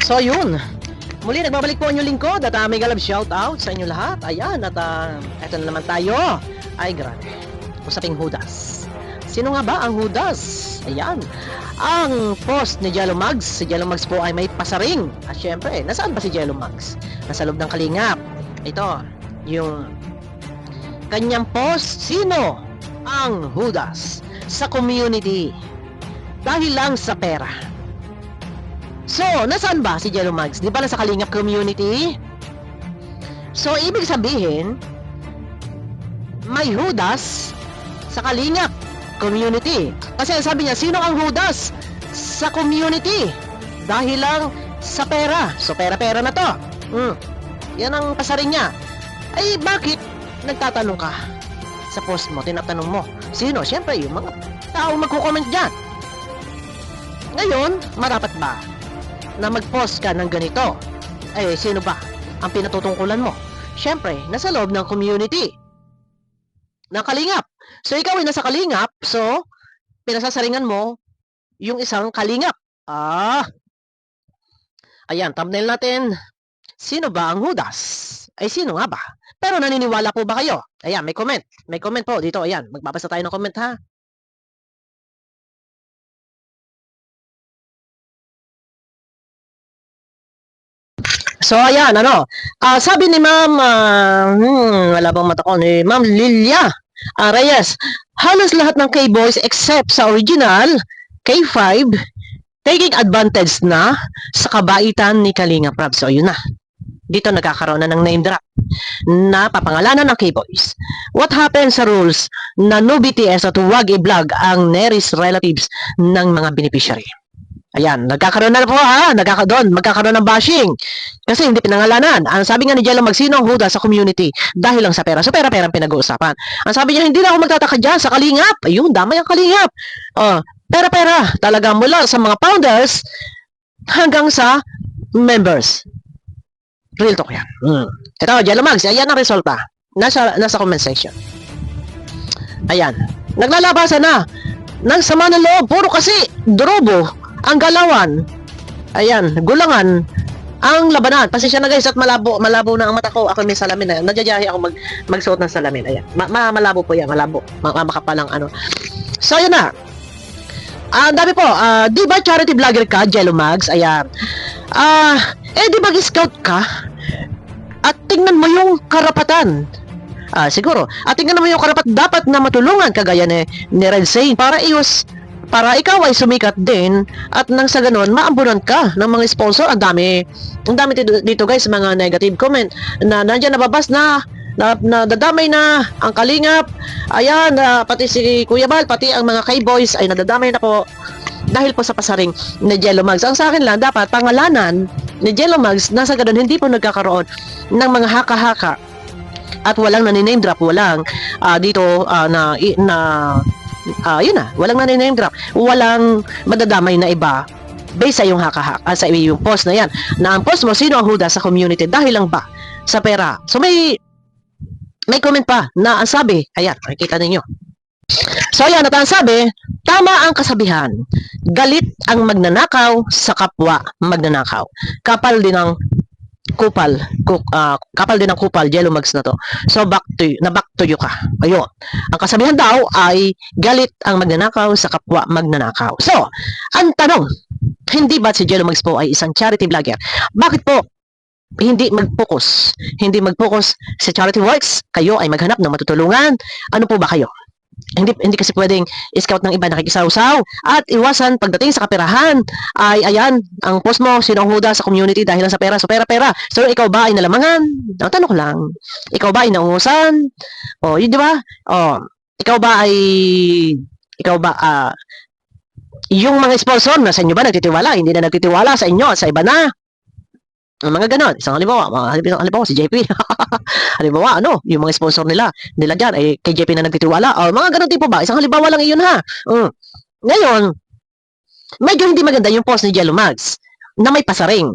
So yun, muli nagbabalik po ang inyong lingkod at mega love shoutout sa inyo lahat. Ayan, at eto na naman tayo. Ay grabe, usaping Judas. Sino nga ba ang Judas? Ayan, ang post ni Jello Mugs. Si Jello Mugs po ay may pasaring. At syempre, nasaan ba si Jello Mugs? Nasa loob ng Kalingap. Ito, yung kanyang post. Sino ang Judas sa community? Dahil lang sa pera. So, nasaan ba si Jello Mugs? Di ba nasa Kalingap community? So, ibig sabihin, may Judas sa Kalingap community. Kasi sabi niya, sino ang Judas sa community? Dahil lang sa pera. So, pera-pera na to. Yan ang pasaring niya. Ay, bakit nagtatanong ka sa post mo? Tinatanong mo, sino? Siyempre, yung mga tao magko-comment dyan. Ngayon, marapat ba na mag-post ka ng ganito? Eh, sino ba ang pinatutungkulan mo? Siyempre, nasa loob ng community ng Kalingap. So, ikaw ay nasa Kalingap, so, pinasasaringan mo yung isang Kalingap. Ayan, thumbnail natin. Sino ba ang Judas? Ay, sino nga ba? Pero naniniwala po ba kayo? Ayan, may comment. May comment po dito. Ayan, magbabasa tayo ng comment, ha? So, ayan, sabi ni Ma'am, wala bang mata ko, ni Ma'am Lilia Reyes, halos lahat ng K-Boys except sa original, K5, taking advantage na sa kabaitan ni Kalinga Prab. So, yun na. Dito nagkakaroon na ng name drop na papangalanan ng K-Boys. What happened sa rules na no BTS at huwag i-vlog ang nearest relatives ng mga beneficiary? Ayan, nagkakaroon na po magkakaroon ng bashing. Kasi hindi pinangalanan. Ang sabi nga ni Jello Mugs, sino ang Judas sa community? Dahil lang sa pera. So, pera-pera ang pinag-uusapan. Ang sabi niya, hindi na ako magtataka dyan sa Kalingap. Ayun, damay ang Kalingap. Pera-pera. Talaga mula sa mga founders hanggang sa members. Real talk yan. Ito, Jello Mugs, ayan ang resulta. Nasa comment section. Ayan. Naglalabasan na ng sama ng loob. Puro kasi drobo ang galawan. Ayan, gulangan ang labanan. Pasensya na guys at malabo na ang mata ko. Ako may salamin na. Nadyajahi ako magsuot ng salamin. Ayan. Malabo po yan. Malabo. Makapalang ano. So, ayan na. Ang dami po. Di ba charity vlogger ka, Jello Mugs? Ayan. Di ba scout ka? At tingnan mo yung karapatan. Siguro. At tingnan mo yung karapatan. Dapat na matulungan kagaya ni Red Zane para ikaw ay sumikat din at nang sa ganun, maambunan ka ng mga sponsor. Ang dami dito guys, mga negative comment na nandiyan nababas na nadadamay na ang Kalingap. Ayan, pati si Kuya Bal, pati ang mga K-Boys ay nadadamay na po dahil po sa pasaring ni Jello Mugs. Ang sa akin lang, dapat pangalanan ni Jello Mugs, nasa ganun, hindi po nagkakaroon ng mga haka-haka at walang naniname drop, walang dito yun na, walang naniname drop, walang madadamay na iba based sa yung sa yung post na yan, na ang post mo, sino ang Judas sa community, dahil lang ba sa pera. So may comment pa na ang sabi, ayan, makikita ninyo. So ayan, at ang sabi, tama ang kasabihan, galit ang magnanakaw sa kapwa magnanakaw. Kapal din ang kupal Jello Mugs na to. So back to you ka. Ayun. Ang kasabihan daw ay galit ang magnanakaw sa kapwa magnanakaw. So, ang tanong, hindi ba si Jello Mugs po ay isang charity vlogger? Bakit po hindi mag-focus sa charity works? Kayo ay maghanap ng matutulungan. Ano po ba kayo? Hindi kasi pwedeng scout ng iba nakikisaw-saw at iwasan pagdating sa kaperahan. Ay ayan, ang post mo, sino ang Judas sa community dahil lang sa pera. So pera. So ikaw ba ay nalamangan? Ang tanong ko lang, ikaw ba ay naungusan? Yun di ba? Ikaw ba yung mga sponsor na sa inyo ba nagtitiwala? Hindi na nagtitiwala sa inyo at sa iba na. Mga ganon. Isang halimbawa si JP. Halimbawa, yung mga sponsor nila dyan, kay JP na nagtitiwala. Mga ganon tipo ba? Isang halimbawa lang iyon ha. Ngayon, medyo hindi maganda yung post ni Jello Mugs na may pasaring.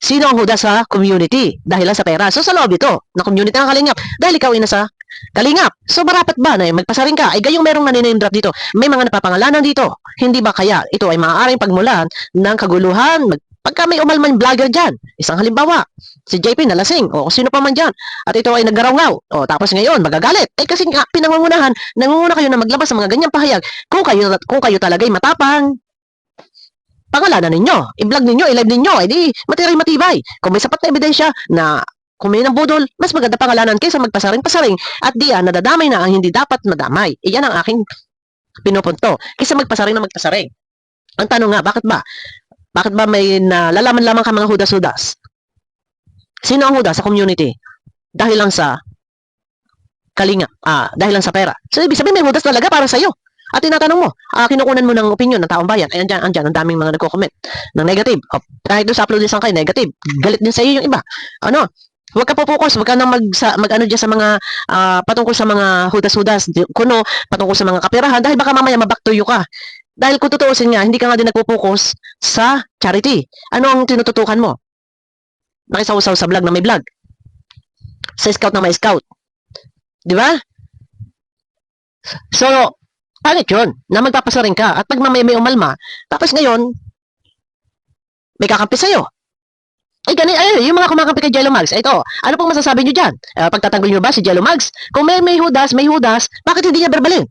Sino ang Judas sa community? Dahil lang sa pera. So sa loob ito, na community ng Kalingap. Dahil ikaw ay nasa Kalingap. So, marapat ba na magpasaring ka? Ay, gayong merong naniname drop dito. May mga napapangalanan dito. Hindi ba kaya ito ay maaaring pagmulan ng kaguluhan? Pagka may umalman vlogger dyan, isang halimbawa, si JP nalasing, o sino pa man dyan, at ito ay naggaraw-ngaw, o tapos ngayon, magagalit. Eh, kasi nga, pinangungunahan, nangunguna kayo na maglabas ng mga ganyang pahayag. Kung kayo talaga'y matapang, pangalanan ninyo, i-vlog ninyo, i-live ninyo, edi matibay. Kung may sapat na ebidensya na kung may budol, mas maganda pangalanan kaysa magpasaring-pasaring at diyan nadadamay na ang hindi dapat madamay. Iyan ang aking pinupunto. Kaysa magpasaring na magpasaring. Ang tanong nga, bakit ba? Bakit ba may nalalaman lamang ka mga hudas-hudas? Sino ang hudas sa community? Dahil lang sa kalinga, dahil lang sa pera. So, ibig sabihin may hudas talaga para sa'yo. At tinatanong mo, kinukunan mo ng opinion ng taong bayan. Ay, andyan, ang daming mga nagko-comment ng negative. Kahit doon sa upload isang kayo, negative. Galit din sa iyo yung iba. Ano? Huwag ka po-focus, huwag ka nang mag-ano dyan sa mga, patungkol sa mga hudas-hudas, kuno, patungkol sa mga kapirahan, dahil baka mamaya maback to you ka. Dahil kung tutuusin nga, hindi ka nga din nagpo-focus sa charity. Ano ang tinututukan mo? Nakisaw-saw sa vlog na may vlog. Sa scout na may scout. Di ba? So, pangit yun, na magpapasaring ka, at pag mamaya may umalma, tapos ngayon, may kakampi sa'yo. Ay, yung mga kumakampi kay Jello Mags, ito, ano pong masasabi nyo dyan? Pagtatanggol nyo ba si Jello Mags? Kung may hudas, bakit hindi niya berbalin?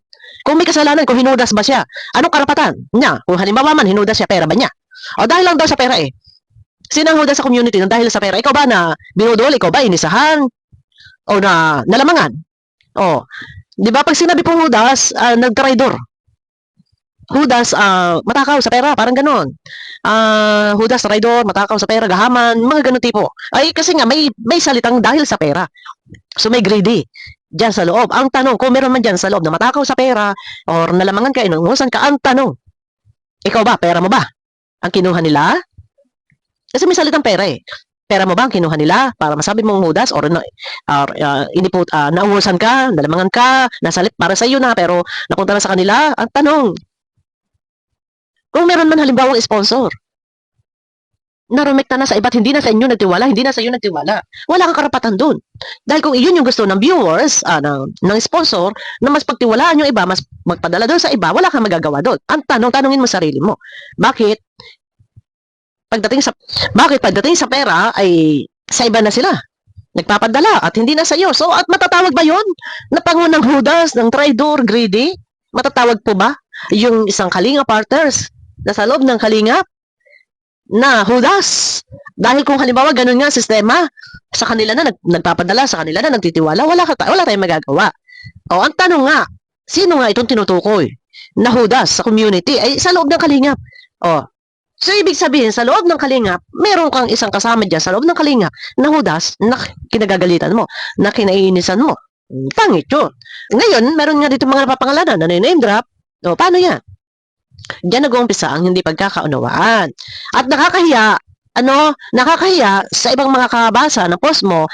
Kung may kasalanan, kung hinudas ba siya? Anong karapatan niya? Kung halimbawa man, hinudas siya, pera ba niya? O dahil lang daw sa pera eh. Sino ang hudas sa community ng dahil sa pera? Ikaw ba na binudol? Ikaw ba inisahan? O na nalamangan? O, di ba pag sinabi pong hudas, nagtraidor. Hudas, matakaw sa pera, parang ganon. Hudas, traidor, matakaw sa pera, gahaman, mga ganon tipo. Ay, kasi nga, may salitang dahil sa pera. So, may greedy dyan sa loob. Ang tanong, kung meron man dyan sa loob na matakaw sa pera, or nalamangan ka, inungusan ka, ang tanong, ikaw ba, pera mo ba? Ang kinuha nila? Kasi may salitang pera eh. Pera mo ba ang kinuha nila para masabi mong hudas or naungusan ka, nalamangan ka, nasalit para sa iyo na pero napunta na sa kanila? Ang tanong, kung meron man halimbawang sponsor, narumekta na sa iba't hindi na sa inyo nagtiwala, hindi na sa iyo nagtiwala. Wala kang karapatan doon. Dahil kung iyon yung gusto ng viewers, ng sponsor, na mas pagtiwalaan yung iba, mas magpadala doon sa iba, wala kang magagawa doon. Ang tanongin mo sarili mo, bakit pagdating sa pera ay sa iba na sila nagpapadala at hindi na sa iyo? So, at matatawag ba yon na pangunang hudas, ng traidor, greedy? Matatawag po ba yung isang kalinga partners na sa loob ng kalinga na hudas? Dahil kung halimbawa ganun nga sistema, sa kanila na nagpapadala, sa kanila na nagtitiwala, wala tayong magagawa. O, ang tanong nga, sino nga itong tinutukoy na hudas sa community ay sa loob ng kalingap? O, so, ibig sabihin, sa loob ng kalingap, meron kang isang kasama dyan sa loob ng kalingap na hudas na kinagagalitan mo, na kinaiinisan mo. Pangit yun. Ngayon, meron nga dito mga napapangalanan na name drop. O, paano yan? Diyan nag-uumpisa ang hindi pagkakaunawaan. At nakakahiya sa ibang mga kabasa ng post mo.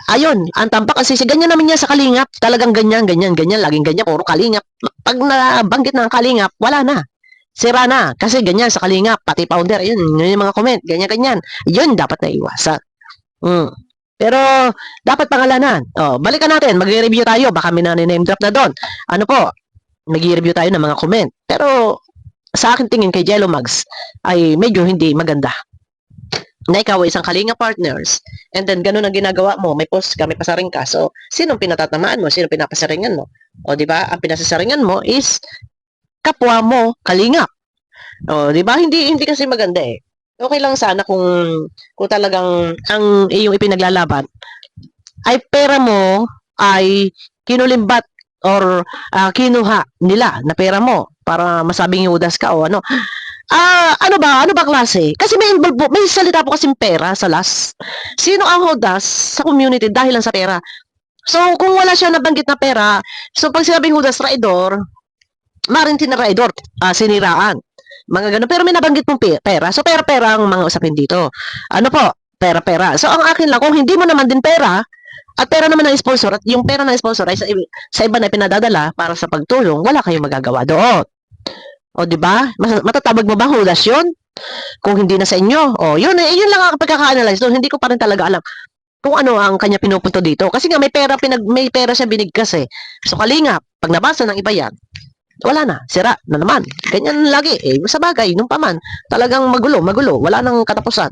Ayun, ang tampak kasi ganyan naman niya sa kalingap. Talagang ganyan, laging ganyan, puro kalingap. Pag nabanggit ng kalingap, wala na. Sira na. Kasi ganyan sa kalingap, pati founder, yun yung mga comment, ganyan. Yun dapat na iwasan. Pero, dapat pangalanan. Balikan natin, mag-review tayo. Baka may name drop na doon. Ano po, mag-review tayo ng mga comment. Pero, sa akin tingin kay Jello Mags, ay medyo hindi maganda. Na ikaw ay isang kalinga partners, and then ganun ang ginagawa mo, may post ka, may pasaring ka. So, sinong pinatatamaan mo? Sinong pinapasaringan mo? O, di ba? Ang pinasasaringan mo is kapwa mo kalingap. O, di ba? Hindi kasi maganda eh. Okay lang sana kung talagang ang iyong ipinaglalaban ay pera mo ay kinulimbat or kinuha nila na pera mo para masabing yudas ka o ano. Ano ba klase? Kasi may salita po kasing pera sa last. Sino ang hudas sa community dahil lang sa pera? So, kung wala siya nabanggit na pera, so pag sinabing hudas traidor, maaaring tinaraidor, siniraan. Mga ganun. Pero may nabanggit mong pera. So, pera-pera ang mga usapin dito. Ano po? Pera-pera. So, ang akin lang, kung hindi mo naman din pera, at pera naman ng sponsor, at yung pera ng sponsor ay sa iba na pinadadala para sa pagtulong, wala kayong magagawa doon. O, di ba? Matatawag mo ba hudas yun? Kung hindi na sa inyo. O, yun lang ang pagkaka-analyze doon. Hindi ko pa rin talaga alam kung ano ang kanya pinupunto dito. Kasi nga may pera siya binigkas eh. So kalingap, pag nabasa ng iba yan, wala na, sira na naman. Ganyan lagi eh. Sa bagay, nung paman, talagang magulo, wala nang katapusan.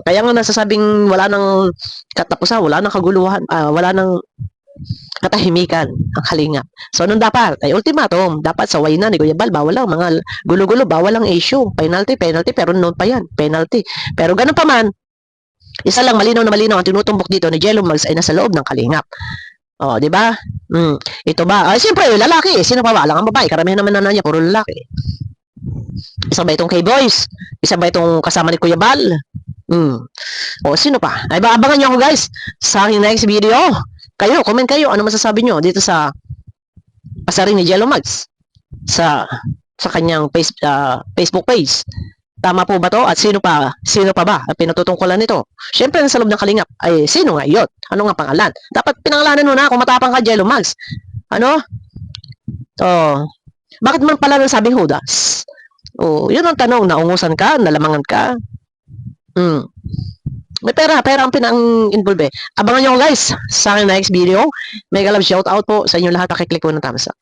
Kaya nga nasasabing wala nang katapusan, wala nang kaguluhan, wala nang katahimikan ang kalingap. So, anong dapat? Ay, ultimatum. Dapat sa way na ni Kuya Bal, bawal lang. Mga gulo-gulo, bawal lang issue. Penalty, pero noon pa yan. Penalty. Pero ganun pa man, isa lang malinaw na malinaw ang tinutumbok dito ni Jello Mags ay nasa loob ng kalingap. Oh, di ba? Ito ba? Ay, siyempre, lalaki. Sino pa ba? Lang ang babae. Karamihan naman na niya, puro lalaki. Isa ba itong K-Boys? Isa ba itong kasama ni Kuya Bal? O, sino pa? Ay, abangan niyo ako guys sa aking next video. Kayo, comment kayo. Ano masasabi niyo dito sa pasaring ni Jello Mags sa kanyang Facebook page? Tama po ba to? At sino pa ba ang pinatutungkulan nito? Siyempre, nasa loob ng kalingap, ay sino nga yun? Ano nga pangalan? Dapat pinangalanan mo na kung matapang ka, Jello Mags. Ano? Oh, bakit man pala nasabing Judas? Oh, yun ang tanong. Naungusan ka? Nalamangan ka? May pera ang pinang-involve eh. Abangan nyo guys sa aking next video. Mega love shout out po sa inyo lahat. Pakiclick po ng thumbs up.